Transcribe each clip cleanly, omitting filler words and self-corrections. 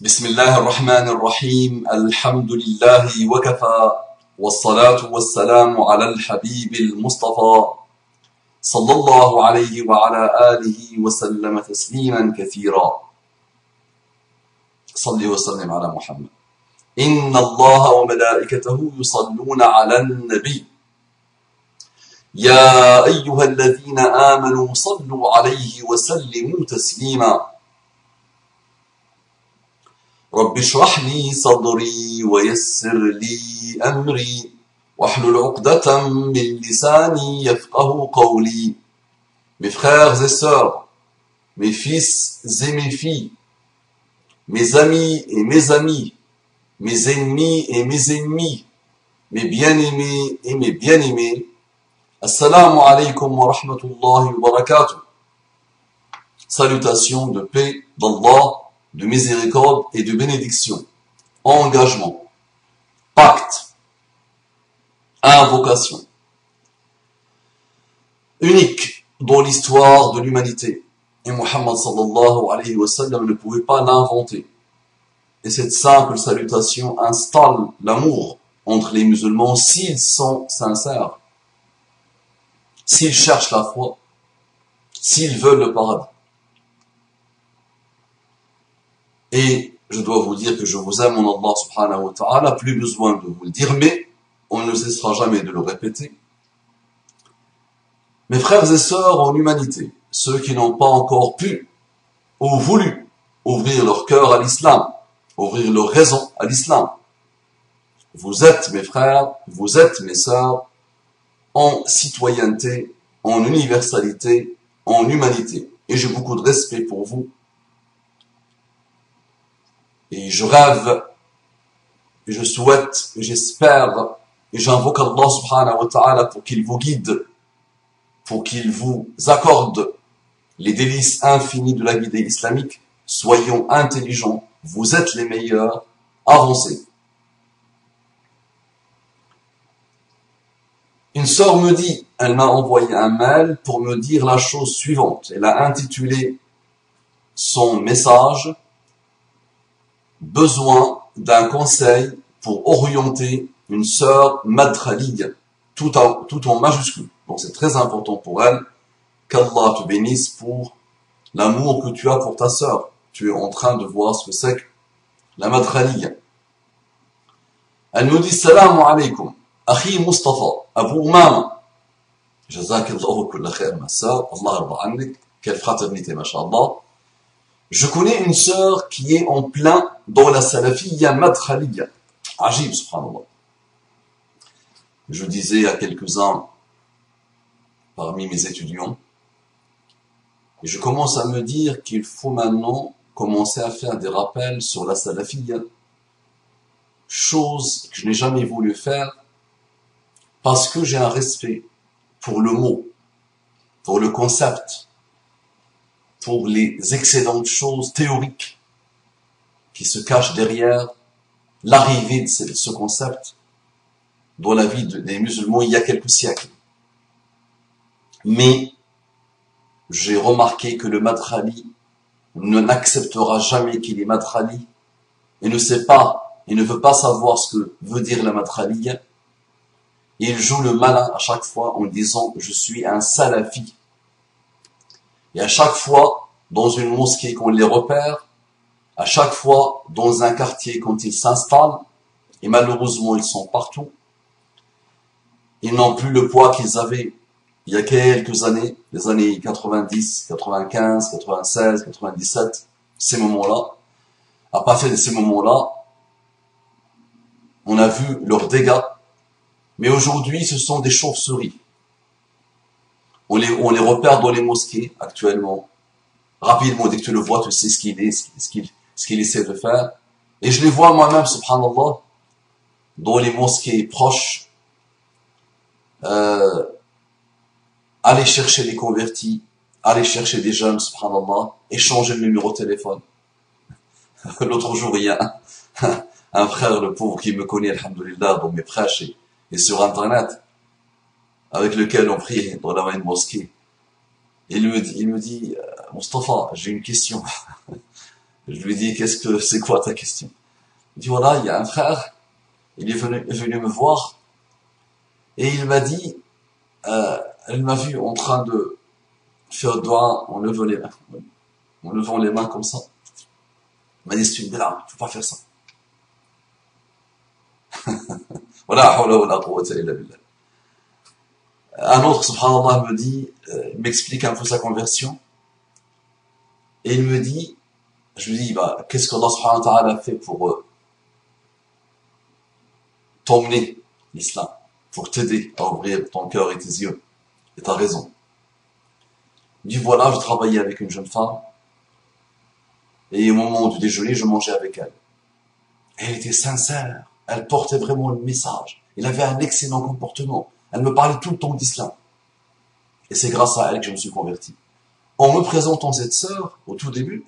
بسم الله الرحمن الرحيم الحمد لله وكفى والصلاة والسلام على الحبيب المصطفى صلى الله عليه وعلى آله وسلم تسليما كثيرا صل وسلم على محمد إن الله وملائكته يصلون على النبي يا أيها الذين آمنوا صلوا عليه وسلموا تسليما رب اشرح لي صدري ويسر لي أمري واحلل عقدة من لساني يفقه قولي. Mes frères et sœurs, mes fils et mes filles, mes amis et mes amis, mes ennemis et mes ennemis, mes bien-aimés et mes bien-aimés, Assalamu alaikum wa rahmatullahi wa barakatuh. Salutations de paix d'Allah, de miséricorde et de bénédiction. Engagement, pacte, invocation. Unique dans l'histoire de l'humanité. Et Muhammad sallallahu alayhi wa sallam ne pouvait pas l'inventer. Et cette simple salutation installe l'amour entre les musulmans s'ils sont sincères, s'ils cherchent la foi, s'ils veulent le paradis. Et je dois vous dire que je vous aime en Allah subhanahu wa ta'ala, plus besoin de vous le dire, mais on ne cessera jamais de le répéter. Mes frères et sœurs en humanité, ceux qui n'ont pas encore pu ou voulu ouvrir leur cœur à l'islam, ouvrir leur raison à l'islam, vous êtes mes frères, vous êtes mes sœurs, en citoyenneté, en universalité, en humanité. Et j'ai beaucoup de respect pour vous. Et je rêve, et je souhaite, et j'espère, et j'invoque Allah subhanahu wa ta'ala pour qu'il vous guide, pour qu'il vous accorde les délices infinis de la vie islamique. Soyons intelligents, vous êtes les meilleurs, avancez. Une sœur me dit, elle m'a envoyé un mail pour me dire la chose suivante. Elle a intitulé son message « Besoin d'un conseil pour orienter une sœur madkhaliya », tout en majuscule. Donc c'est très important pour elle. Qu'Allah te bénisse pour l'amour que tu as pour ta sœur. Tu es en train de voir ce que c'est que la madkhaliya. Elle me dit « Salam alaikum, Akhi Mustafa, Abu Umama. Jazakallahu kulla khair, ma sœur. Allah yarda annik. Quelle fraternité, mashallah. Je connais une sœur qui est en plein dans la salafiyya madkhaliya. Ajib, subhanallah. Je disais à quelques-uns parmi mes étudiants, et je commence à me dire qu'il faut maintenant commencer à faire des rappels sur la salafiyya, chose que je n'ai jamais voulu faire parce que j'ai un respect pour le mot, pour le concept, pour les excellentes choses théoriques qui se cachent derrière l'arrivée de ce concept dans la vie des musulmans il y a quelques siècles. Mais j'ai remarqué que le madkhali n'acceptera jamais qu'il est madkhali et ne sait pas, il ne veut pas savoir ce que veut dire la madkhaliya. Il joue le malin à chaque fois en disant « je suis un salafi ». Et à chaque fois, dans une mosquée qu'on les repère, à chaque fois, dans un quartier quand ils s'installent, et malheureusement ils sont partout, ils n'ont plus le poids qu'ils avaient il y a quelques années, les années 90, 95, 96, 97, ces moments-là. À partir de ces moments-là, on a vu leurs dégâts, mais aujourd'hui ce sont des chauves-souris. On les repère dans les mosquées actuellement. Rapidement, dès que tu le vois, tu sais ce qu'il est, ce qu'il essaie de faire. Et je les vois moi-même, subhanallah, dans les mosquées proches, aller chercher les convertis, aller chercher des jeunes, subhanallah, échanger le numéro de téléphone. L'autre jour, il y a un frère, le pauvre, qui me connaît, alhamdoulilah, dans mes prêches et sur Internet, avec lequel on prie dans la même mosquée. Il me dit, Mustafa, j'ai une question. Je lui dis, c'est quoi ta question? Il dit, voilà, il y a un frère, il est venu me voir, et il m'a dit, elle m'a vu en train de faire doigt en levant les mains comme ça. Il m'a dit, c'est une blague, faut pas faire ça. Voilà, un autre, subhanallah, me dit, il m'explique un peu sa conversion, et il me dit, je lui dis, bah, qu'est-ce qu'Allah subhanahu wa ta'ala a fait pour t'emmener l'islam, pour t'aider à ouvrir ton cœur et tes yeux, et ta raison. Il dit, voilà, je travaillais avec une jeune femme, et au moment du déjeuner, je mangeais avec elle. Elle était sincère, elle portait vraiment le message, elle avait un excellent comportement, elle me parlait tout le temps d'islam. Et c'est grâce à elle que je me suis converti. En me présentant cette sœur, au tout début,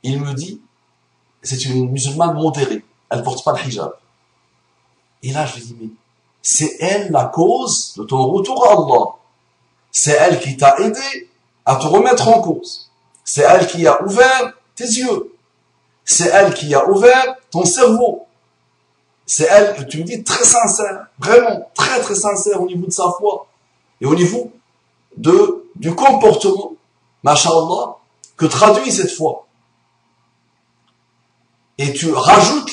il me dit, c'est une musulmane modérée, elle porte pas le hijab. Et là, je lui dis, mais c'est elle la cause de ton retour à Allah. C'est elle qui t'a aidé à te remettre en cause. C'est elle qui a ouvert tes yeux. C'est elle qui a ouvert ton cerveau. C'est elle, tu me dis, très sincère, vraiment, très très sincère au niveau de sa foi et au niveau du comportement, masha'Allah, que traduit cette foi. Et tu rajoutes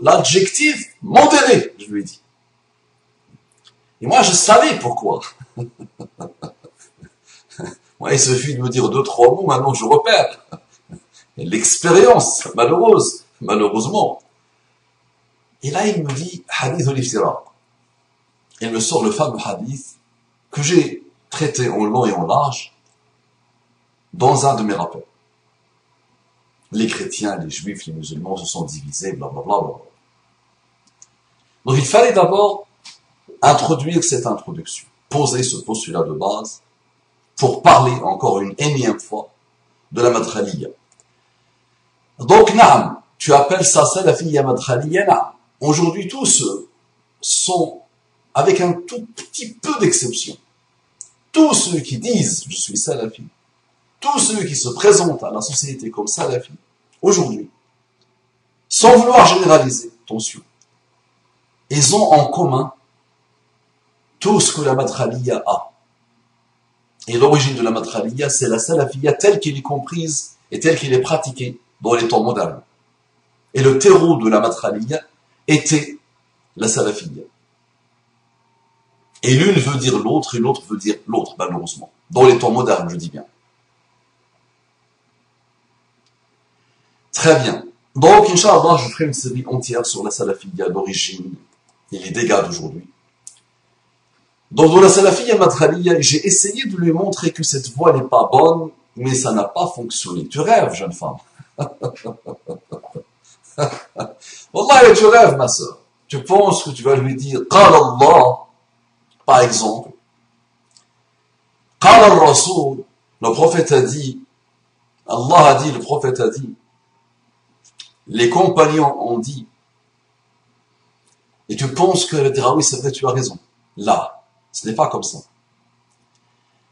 l'adjectif modéré, je lui ai dit. Et moi, je savais pourquoi. Moi, il suffit de me dire 2-3 mots, maintenant je repère. Et l'expérience, malheureusement. Et là, il me dit, hadith al-iftiraq. Il me sort le fameux hadith que j'ai traité en long et en large dans un de mes rappels. Les chrétiens, les juifs, les musulmans se sont divisés, blablabla. Donc il fallait d'abord introduire cette introduction, poser ce postulat de base pour parler encore une énième fois de la madkhaliya. Donc, naam, tu appelles ça salafiyya madkhaliya, naam. Aujourd'hui, tous sont, avec un tout petit peu d'exception, tous ceux qui disent je suis salafi, tous ceux qui se présentent à la société comme salafi, aujourd'hui, sans vouloir généraliser, attention, ils ont en commun tout ce que la madkhaliya a. Et l'origine de la madkhaliya, c'est la salafiyya telle qu'elle est comprise et telle qu'elle est pratiquée dans les temps modernes. Et le terreau de la madkhaliya était la salafiyya. Et l'une veut dire l'autre et l'autre veut dire l'autre, malheureusement. Dans les temps modernes, je dis bien. Très bien. Donc, Inch'Allah, je ferai une série entière sur la salafiyya d'origine et les dégâts d'aujourd'hui. Donc, dans la salafiyya madkhaliya, j'ai essayé de lui montrer que cette voie n'est pas bonne, mais ça n'a pas fonctionné. Tu rêves, jeune femme. Wallah, tu rêves, ma sœur. Tu penses que tu vas lui dire, Qala Allah, par exemple. Qala al-Rasoul, le prophète a dit, Allah a dit, le prophète a dit, les compagnons ont dit, et tu penses qu'elle dira, oui, c'est vrai, tu as raison. Là, ce n'est pas comme ça.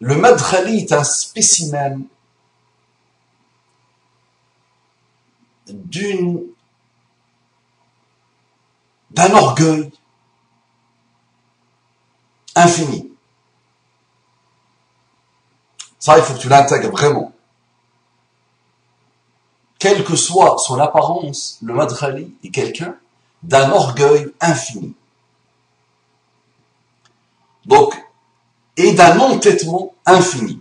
Le madkhali est un spécimen d'un orgueil infini. Ça, il faut que tu l'intègres vraiment. Quelle que soit son apparence, le madkhali est quelqu'un d'un orgueil infini. Donc, et d'un entêtement infini.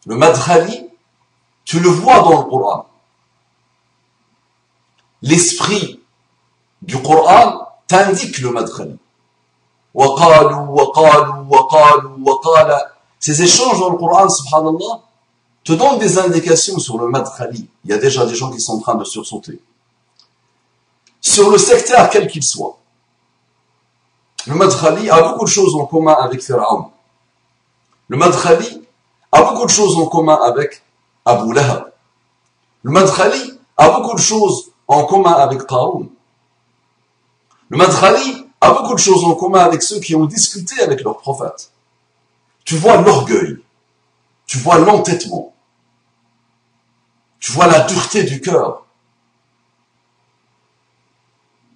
Le madkhali, tu le vois dans le Coran. L'esprit du Coran t'indique le madkhali. Ces échanges dans le Coran, subhanallah, te donnent des indications sur le madkhali. Il y a déjà des gens qui sont en train de sursauter. Sur le sectaire, quel qu'il soit. Le madkhali a beaucoup de choses en commun avec Pharaon. Le madkhali a beaucoup de choses en commun avec Abu Lahab. Le madkhali a beaucoup de choses en commun avec Qarun. Le madkhali a beaucoup de choses en commun avec ceux qui ont discuté avec leur prophète. Tu vois l'orgueil, tu vois l'entêtement. Tu vois la dureté du cœur.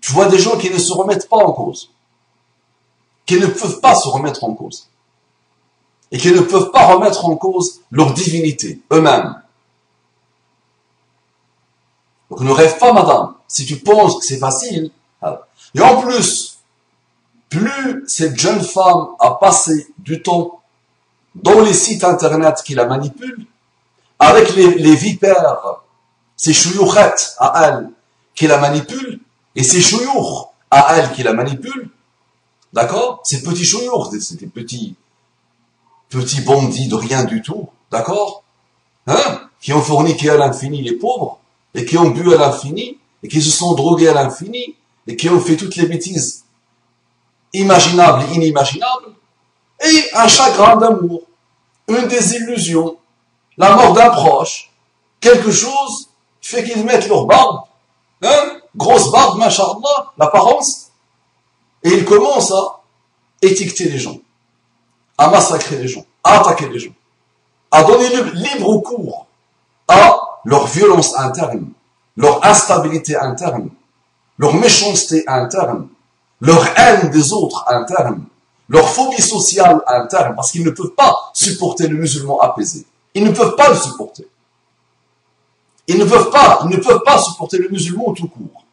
Tu vois des gens qui ne se remettent pas en cause, qui ne peuvent pas se remettre en cause, et qui ne peuvent pas remettre en cause leur divinité, eux-mêmes. Donc ne rêve pas, madame, si tu penses que c'est facile. Et en plus, plus cette jeune femme a passé du temps dans les sites internet qui la manipulent, avec les vipères, ces chouyourrettes à elle qui la manipulent, et ces chouyours à elle qui la manipulent, d'accord? Ces petits chouyours, ces petits bandits de rien du tout, d'accord? Hein? Qui ont forniqué à l'infini les pauvres, et qui ont bu à l'infini, et qui se sont drogués à l'infini, et qui ont fait toutes les bêtises imaginables et inimaginables, et un chagrin d'amour, une désillusion, la mort d'un proche, quelque chose fait qu'ils mettent leur barbe, hein, grosse barbe, machallah, l'apparence, et ils commencent à étiqueter les gens, à massacrer les gens, à attaquer les gens, à donner libre cours à leur violence interne, leur instabilité interne, leur méchanceté interne, leur haine des autres interne, leur phobie sociale interne, parce qu'ils ne peuvent pas supporter le musulman apaisé. Ils ne peuvent pas le supporter. Ils ne peuvent pas supporter le musulman tout court.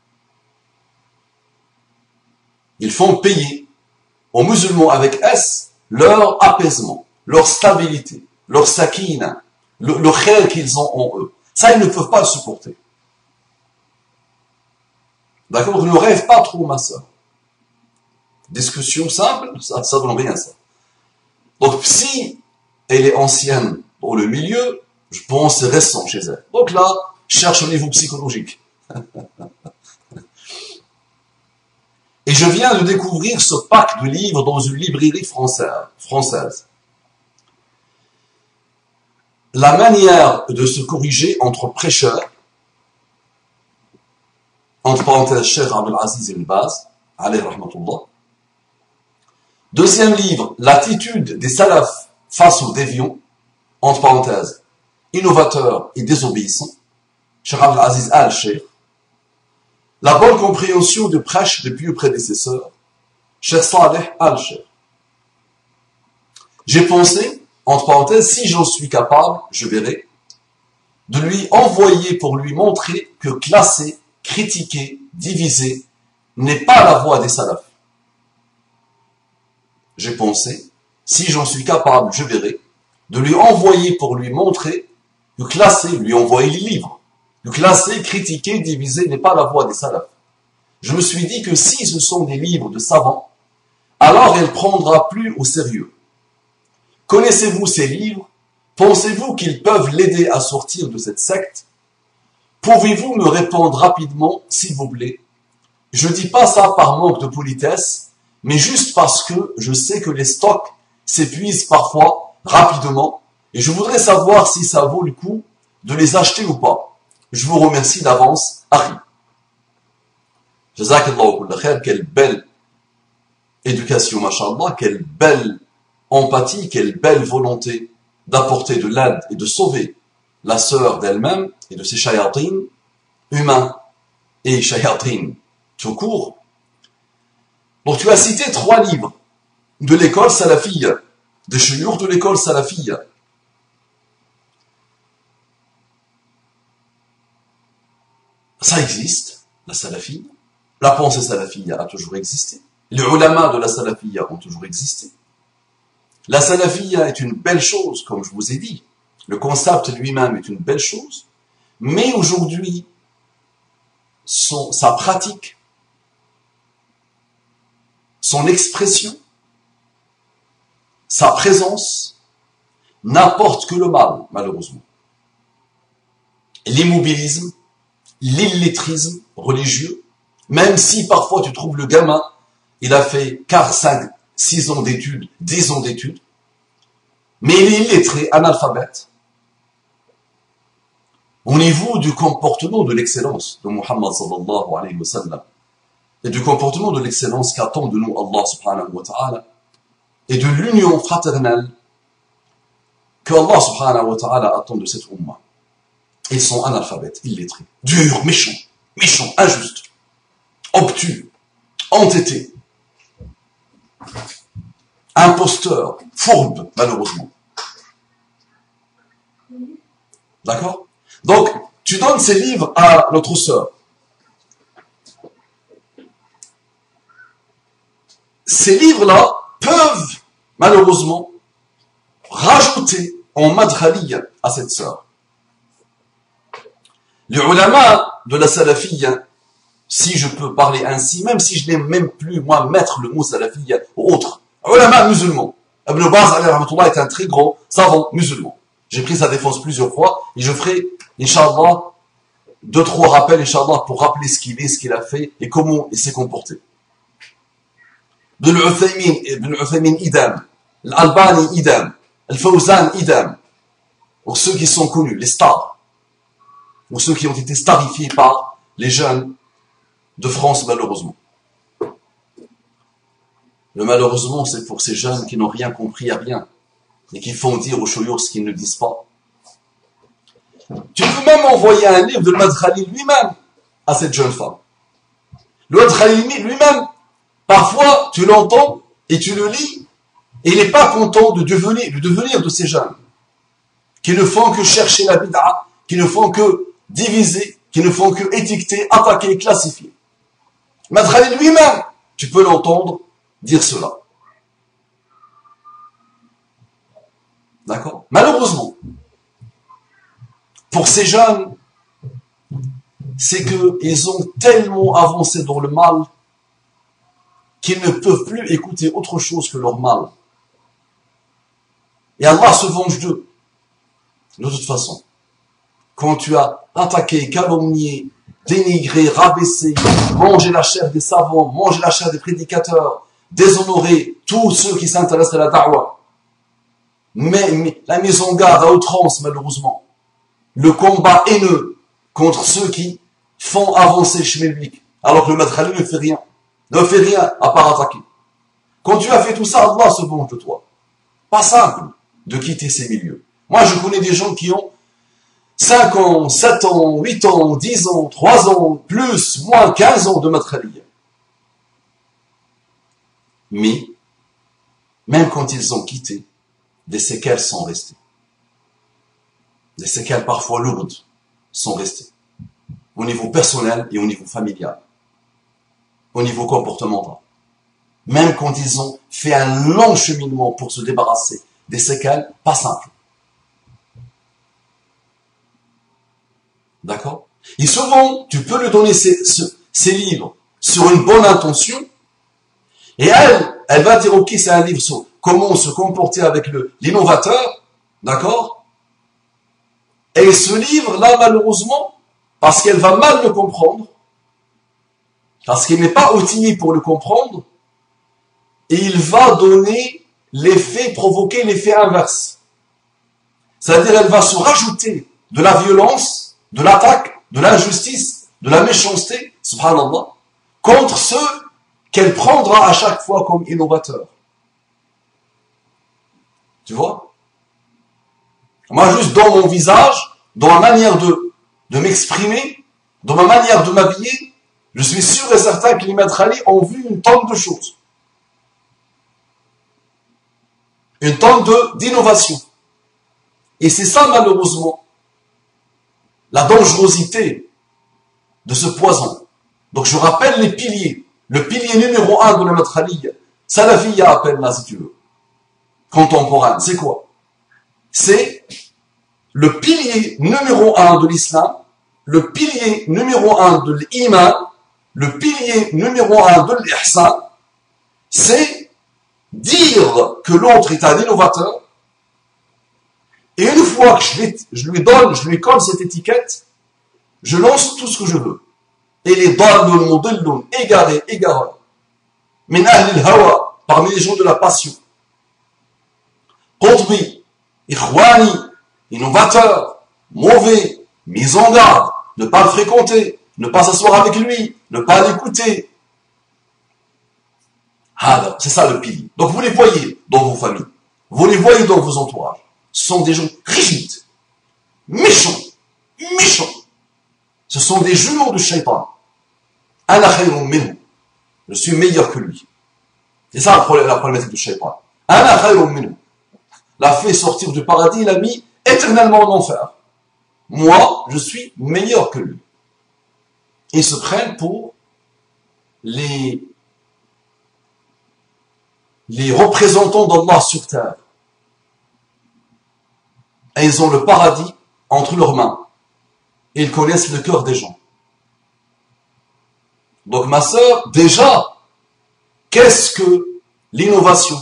Ils font payer aux musulmans avec S leur apaisement, leur stabilité, leur sakina, le khayr qu'ils ont en eux. Ça, ils ne peuvent pas le supporter. D'accord? Ne rêve pas trop, ma soeur. Discussion simple, ça donne rien, ça. Donc, si elle est ancienne dans le milieu, je pense c'est récent chez elle. Donc là, cherche au niveau psychologique. Et je viens de découvrir ce pack de livres dans une librairie française. La manière de se corriger entre prêcheurs, entre parenthèses, Cheikh Abdelaziz Ibn Baz, alayhi rahmatullah. Deuxième livre, l'attitude des salafs face aux déviants, entre parenthèses, innovateurs et désobéissants, Cheikh Abdelaziz Al-Sheikh. La bonne compréhension du prêche des pieux prédécesseurs, Cheikh Saleh Al-Sheikh. J'ai pensé, entre parenthèses, si j'en suis capable, je verrai, de lui envoyer pour lui montrer que classer, critiquer, diviser n'est pas la voie des salafs. J'ai pensé, si j'en suis capable, je verrai, de lui envoyer pour lui montrer que classer, lui envoyer les livres, que classer, critiquer, diviser n'est pas la voie des salafs. Je me suis dit que si ce sont des livres de savants, alors elle prendra plus au sérieux. Connaissez-vous ces livres? Pensez-vous qu'ils peuvent l'aider à sortir de cette secte? Pouvez-vous me répondre rapidement, s'il vous plaît? Je dis pas ça par manque de politesse, mais juste parce que je sais que les stocks s'épuisent parfois rapidement et je voudrais savoir si ça vaut le coup de les acheter ou pas. Je vous remercie d'avance, Harry. Jazakallahu kulla khair, quelle belle éducation, mashallah, quelle belle empathie, quelle belle volonté d'apporter de l'aide et de sauver la sœur d'elle-même et de ses shayatines humains et shayatines tout court. Donc tu as cité 3 livres de l'école salafiyya, des chouyours de l'école salafiyya. Ça existe, la salafiyya. La pensée salafiyya a toujours existé. Les ulama de la salafiyya ont toujours existé. La salafiyya est une belle chose, comme je vous ai dit. Le concept lui-même est une belle chose. Mais aujourd'hui, sa pratique, son expression, sa présence n'apporte que le mal, malheureusement. L'immobilisme, l'illettrisme religieux, même si parfois tu trouves le gamin, il a fait 4, 5, 6 ans d'études, 10 ans d'études, mais il est illettré, analphabète, au niveau du comportement de l'excellence de Muhammad sallallahu alayhi wa sallam, et du comportement de l'excellence qu'attend de nous Allah subhanahu wa ta'ala, et de l'union fraternelle que Allah subhanahu wa ta'ala attend de cette umma. Ils sont analphabètes, illettrés, durs, méchants, injustes, obtus, entêtés, imposteurs, fourbes, malheureusement. D'accord? Donc, tu donnes ces livres à notre sœur. Ces livres-là peuvent, malheureusement, rajouter en madkhaliya à cette sœur. Les ulama de la salafiyya, si je peux parler ainsi, même si je n'aime même plus, moi, mettre le mot salafiyya ou autre, ulama musulmans. Ibn Baz, alayhi rahmatullah, est un très grand savant musulman. J'ai pris sa défense plusieurs fois et je ferai, Inch'Allah, 2-3 rappels, Inch'Allah, pour rappeler ce qu'il est, ce qu'il a fait et comment il s'est comporté. Ibn Uthaymin idam, l'Albani idam, Al-Fawzan idam, pour ceux qui sont connus, les stars, ou ceux qui ont été starifiés par les jeunes de France, malheureusement. Le malheureusement, c'est pour ces jeunes qui n'ont rien compris à rien et qui font dire aux chouyours ce qu'ils ne disent pas. Tu peux même envoyer un livre de Madkhali lui-même à cette jeune femme. Le Madkhali lui-même, parfois, tu l'entends et tu le lis et il n'est pas content de devenir de ces jeunes qui ne font que chercher la bid'a, qui ne font que diviser, qui ne font que étiqueter, attaquer, classifier. Madkhali lui-même, tu peux l'entendre dire cela. D'accord? Malheureusement, pour ces jeunes, c'est qu'ils ont tellement avancé dans le mal qu'ils ne peuvent plus écouter autre chose que leur mal. Et Allah se venge d'eux. De toute façon, quand tu as attaqué, calomnié, dénigré, rabaissé, mangé la chair des savants, mangé la chair des prédicateurs, déshonoré tous ceux qui s'intéressent à la da'wah, mais la mise en garde à outrance, malheureusement, le combat haineux contre ceux qui font avancer le chemin public, alors que le Madkhali ne fait rien à part attaquer. Quand tu as fait tout ça, Allah se venge de toi. Pas simple de quitter ces milieux. Moi, je connais des gens qui ont 5 ans, 7 ans, 8 ans, 10 ans, 3 ans, plus, moins, 15 ans de Madkhali. Mais, même quand ils ont quitté, des séquelles sont restées. Des séquelles parfois lourdes sont restées. Au niveau personnel et au niveau familial. Au niveau comportemental. Même quand ils ont fait un long cheminement pour se débarrasser des séquelles, pas simple. D'accord? Et souvent, tu peux lui donner ces livres sur une bonne intention, et elle va dire, ok, c'est un livre sur comment se comporter avec l'innovateur, d'accord? Et ce livre-là, malheureusement, parce qu'elle va mal le comprendre, parce qu'il n'est pas outillé pour le comprendre, et il va donner provoquer l'effet inverse. C'est-à-dire, elle va se rajouter de la violence, de l'attaque, de l'injustice, de la méchanceté, subhanallah, contre ceux qu'elle prendra à chaque fois comme innovateurs. Tu vois? Moi, juste dans mon visage, dans ma manière de m'exprimer, dans ma manière de m'habiller, je suis sûr et certain que les Madkhali ont vu une tonne de choses. Une tonne d'innovation. Et c'est ça, malheureusement, la dangerosité de ce poison. Donc, je rappelle les piliers. Le pilier numéro 1 de la Madkhaliya, Salafiyya appelle-la si tu veux, contemporaine, c'est quoi? C'est le pilier numéro 1 de l'islam, le pilier numéro 1 de l'iman, le pilier numéro 1 de l'ihsan, c'est dire que l'autre est un innovateur, et une fois que je lui colle cette étiquette, je lance tout ce que je veux. Et les dallun, mudillun, égarés, égareurs, min ahl al-hawa, parmi les gens de la passion. Qutbi, ikhwani, innovateur, mauvais, mise en garde, ne pas le fréquenter, ne pas s'asseoir avec lui, ne pas l'écouter. C'est ça le pilier. Donc vous les voyez dans vos familles, vous les voyez dans vos entourages. Ce sont des gens rigides, méchants, Ce sont des jumeaux du shaitan. Ana khayrun minhu. Je suis meilleur que lui. C'est ça la problématique du shaitan. Ana khayrun minhu. L'a fait sortir du paradis, il l'a mis éternellement en enfer. Moi, je suis meilleur que lui. Ils se prennent pour les représentants d'Allah sur terre. Et ils ont le paradis entre leurs mains. Et ils connaissent le cœur des gens. Donc ma sœur, déjà, qu'est-ce que l'innovation?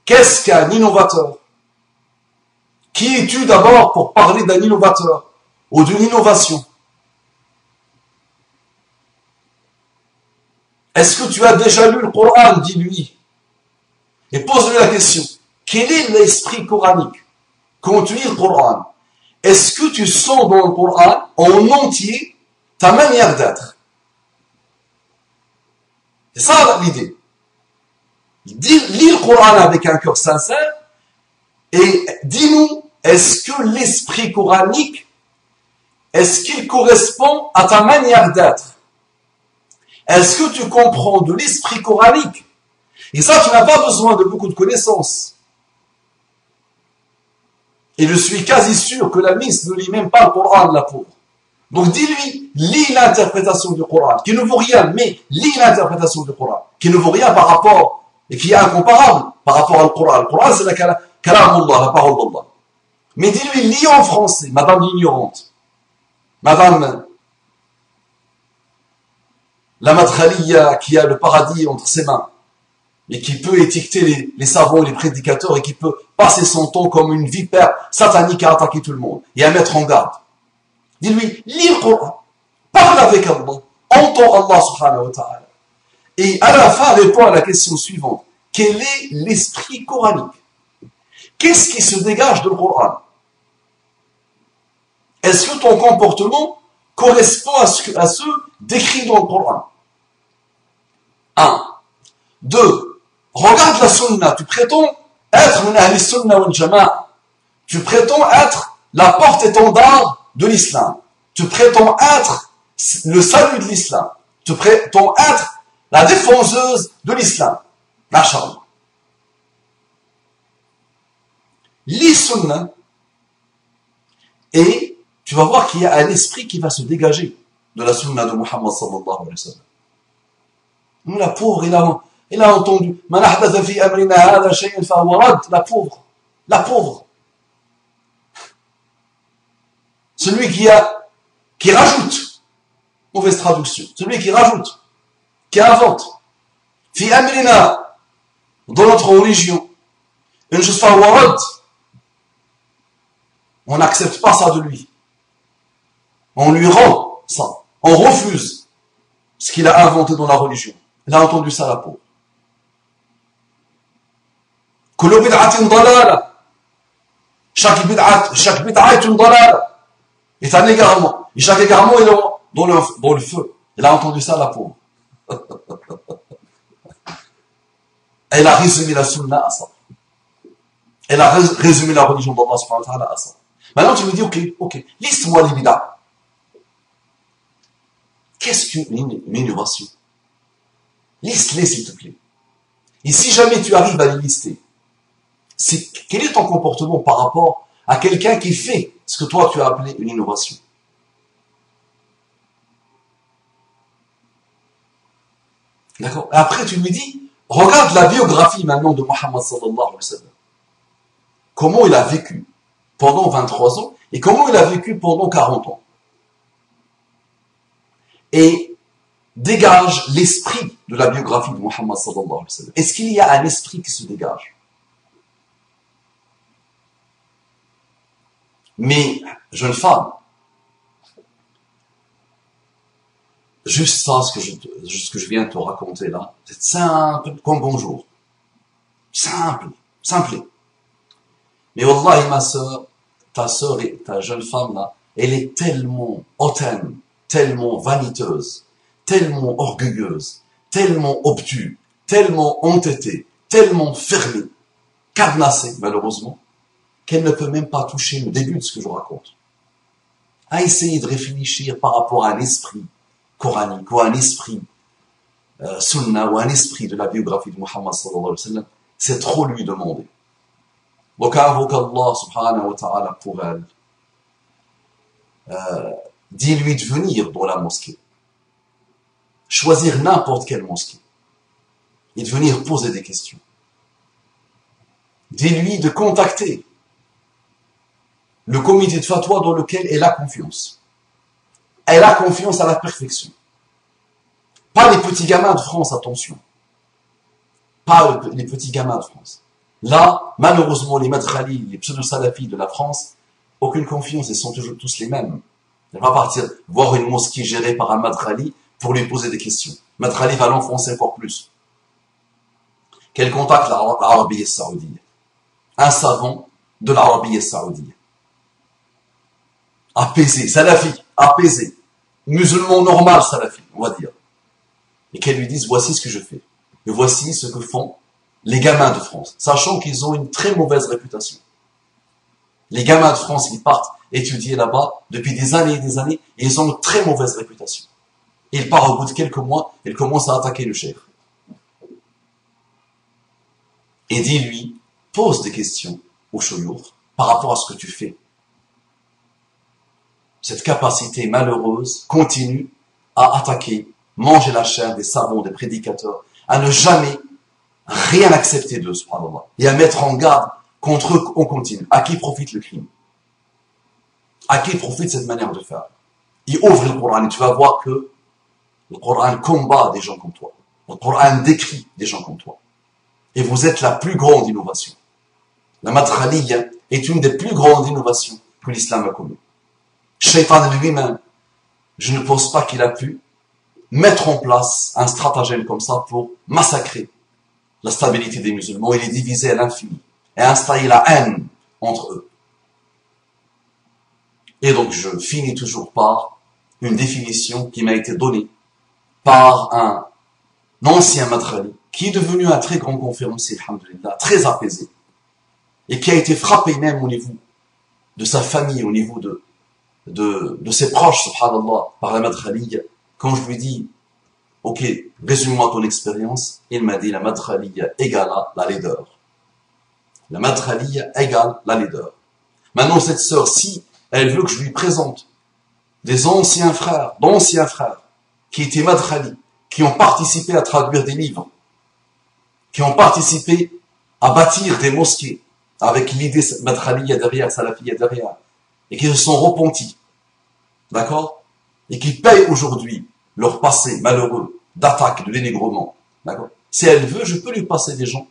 Qu'est-ce qu'un innovateur? Qui es-tu d'abord pour parler d'un innovateur ou d'une innovation? Est-ce que tu as déjà lu le Coran? Dis-lui. Et pose-lui la question. Quel est l'esprit coranique? Quand tu lis le Coran, est-ce que tu sens dans le Coran en entier ta manière d'être? C'est ça l'idée. Lis le Coran avec un cœur sincère et dis-nous, est-ce que l'esprit coranique, est-ce qu'il correspond à ta manière d'être? Est-ce que tu comprends de l'esprit coranique? Et ça, tu n'as pas besoin de beaucoup de connaissances. Et je suis quasi sûr que la Miss ne lit même pas le Coran de la pauvre. Donc dis-lui, lis l'interprétation du Coran, qui ne vaut rien, mais lis l'interprétation du Coran, qui ne vaut rien par rapport, et qui est incomparable par rapport au Coran. Le Coran, c'est la kalam Allah, la parole d'Allah. Mais dis-lui, lis en français, madame l'ignorante, madame la madkhaliya qui a le paradis entre ses mains, et qui peut étiqueter les savants, les prédicateurs, et qui peut passer son temps comme une vipère satanique à attaquer tout le monde, et à mettre en garde. Dis-lui, lis le Coran, parle avec Allah, entends Allah subhanahu wa ta'ala. Et à la fin, réponds à la question suivante. Quel est l'esprit coranique? Qu'est-ce qui se dégage de le Coran? Est-ce que ton comportement correspond à ce décrit dans le Coran? 1. 2. Regarde la sunna. Tu prétends être min ahli sunna wal jama'a. Tu prétends être la porte-étendard de l'islam. Tu prétends être le salut de l'islam. Tu prétends être la défenseuse de l'islam. Masha'Allah. Lis sunna et tu vas voir qu'il y a un esprit qui va se dégager de la sunna de Muhammad sallallahu alayhi wa sallam. La pauvre, il a entendu Man ahdatha fi amrina hadha shay'an fa huwa rad. La pauvre. Celui qui rajoute, mauvaise traduction, celui qui rajoute, qui invente, fi amrina, dans notre religion, une chose fa huwa rad. On n'accepte pas ça de lui. On lui rend ça. On refuse ce qu'il a inventé dans la religion. Il a entendu ça, la pauvre. Kullu bid'atin dalala. Chaque bid'a est une dalala. Est un égarement. Et chaque égarement est dans le feu. Il a entendu ça, la pauvre. Elle a résumé la sunna à ça. Elle a résumé la religion d'Allah subhanahu wa ta'ala à ça. Maintenant, tu me dis, ok, liste-moi les bid'a. Qu'est-ce qu'une innovation? Liste-les, s'il te plaît. Et si jamais tu arrives à les lister, quel est ton comportement par rapport à quelqu'un qui fait ce que toi tu as appelé une innovation? D'accord? Après, tu me dis, regarde la biographie maintenant de Muhammad sallallahu alayhi wa sallam. Comment il a vécu pendant 23 ans et comment il a vécu pendant 40 ans. Et dégage l'esprit de la biographie de Muhammad sallallahu alayhi wa sallam. Est-ce qu'il y a un esprit qui se dégage? Mais, jeune femme, juste ça, ce que je viens de te raconter là, c'est simple comme bonjour. Simple. Mais wallahi, ma sœur, ta sœur et ta jeune femme là, elle est tellement hautaine, tellement vaniteuse, tellement orgueilleuse, tellement obtuse, tellement entêtée, tellement fermée, cadenassée, malheureusement, qu'elle ne peut même pas toucher le début de ce que je raconte. à essayer de réfléchir par rapport à un esprit coranique ou à un esprit sunnah ou un esprit de la biographie de Muhammad sallallahu alayhi wa sallam, c'est trop lui demander. Donc invoque Allah subhanahu wa ta'ala pour elle. Dis-lui de venir dans la mosquée. Choisir n'importe quelle mosquée. Et de venir poser des questions. Dis-lui de contacter le comité de fatwa dans lequel elle a confiance. Elle a confiance à la perfection. Pas les petits gamins de France, attention. Pas les petits gamins de France. Là, malheureusement, les madkhali, les pseudo-salafis de la France, aucune confiance, ils sont toujours tous les mêmes. Elle va partir voir une mosquée gérée par un madkhali pour lui poser des questions. Madkhali va l'enfoncer encore plus. Qu'elle contacte l'Arabie saoudienne. Un savant de l'Arabie saoudienne. Apaisé, salafi, apaisé. Musulman normal, salafi, on va dire. Et qu'elle lui dise, voici ce que je fais. Et voici ce que font les gamins de France. Sachant qu'ils ont une très mauvaise réputation. Les gamins de France, ils partent étudier là-bas depuis des années et des années, et ils ont une très mauvaise réputation. Et ils partent au bout de quelques mois, ils commencent à attaquer le cheikh. Et dis-lui, pose des questions au chouyour par rapport à ce que tu fais. Cette capacité malheureuse continue à attaquer, manger la chair des savants, des prédicateurs, à ne jamais rien accepter d'eux, subhanallah, et à mettre en garde contre eux on continue. À qui profite le crime? À qui profite cette manière de faire? Il ouvre le Coran et tu vas voir que le Coran combat des gens comme toi. Le Coran décrit des gens comme toi. Et vous êtes la plus grande innovation. La madkhaliya est une des plus grandes innovations que l'islam a connues. Shaitan lui-même, je ne pense pas qu'il a pu mettre en place un stratagème comme ça pour massacrer la stabilité des musulmans et les diviser à l'infini et installer la haine entre eux. Et donc je finis toujours par une définition qui m'a été donnée par un ancien madkhali qui est devenu un très grand conférencier, alhamdulillah, très apaisé, et qui a été frappé même au niveau de sa famille, au niveau de ses proches, subhanallah, par la madkhaliya. Quand je lui dis, ok, résume-moi ton expérience, il m'a dit, la madkhaliya égale la laideur. La madkhaliya égale la laideur. Maintenant, cette sœur, si elle veut que je lui présente des anciens frères, d'anciens frères, qui étaient madkhali, qui ont participé à traduire des livres, qui ont participé à bâtir des mosquées, avec l'idée madkhaliya derrière, salafiyya derrière, et qui se sont repentis, d'accord, et qui payent aujourd'hui leur passé malheureux d'attaque, de dénigrement, d'accord. Si elle veut, je peux lui passer des gens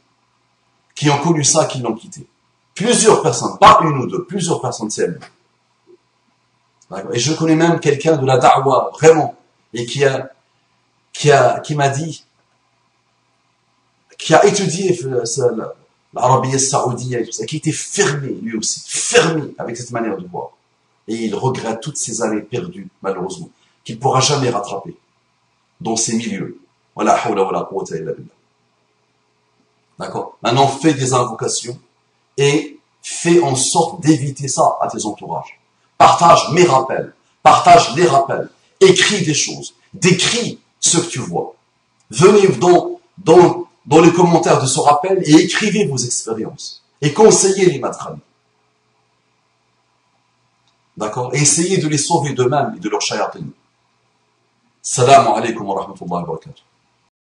qui ont connu ça, qui l'ont quitté. Plusieurs personnes, pas une ou deux, plusieurs personnes, c'est elle. Et je connais même quelqu'un de la da'wa, vraiment, et qui m'a dit, qui a étudié l'Arabie saoudienne et tout ça, qui était fermé, lui aussi, fermé avec cette manière de voir. Et il regrette toutes ces années perdues, malheureusement, qu'il ne pourra jamais rattraper dans ces milieux. Wala hawla wala quwwata illa billah. D'accord? Maintenant, fais des invocations et fais en sorte d'éviter ça à tes entourages. Partage mes rappels, partage les rappels, écris des choses, décris ce que tu vois. Venez dans les commentaires de ce rappel et écrivez vos expériences. Et conseillez les madkhali. D'accord? Et essayez de les sauver d'eux-mêmes et de leur shayatin. Salam alaikum wa rahmatullahi wa barakatuh.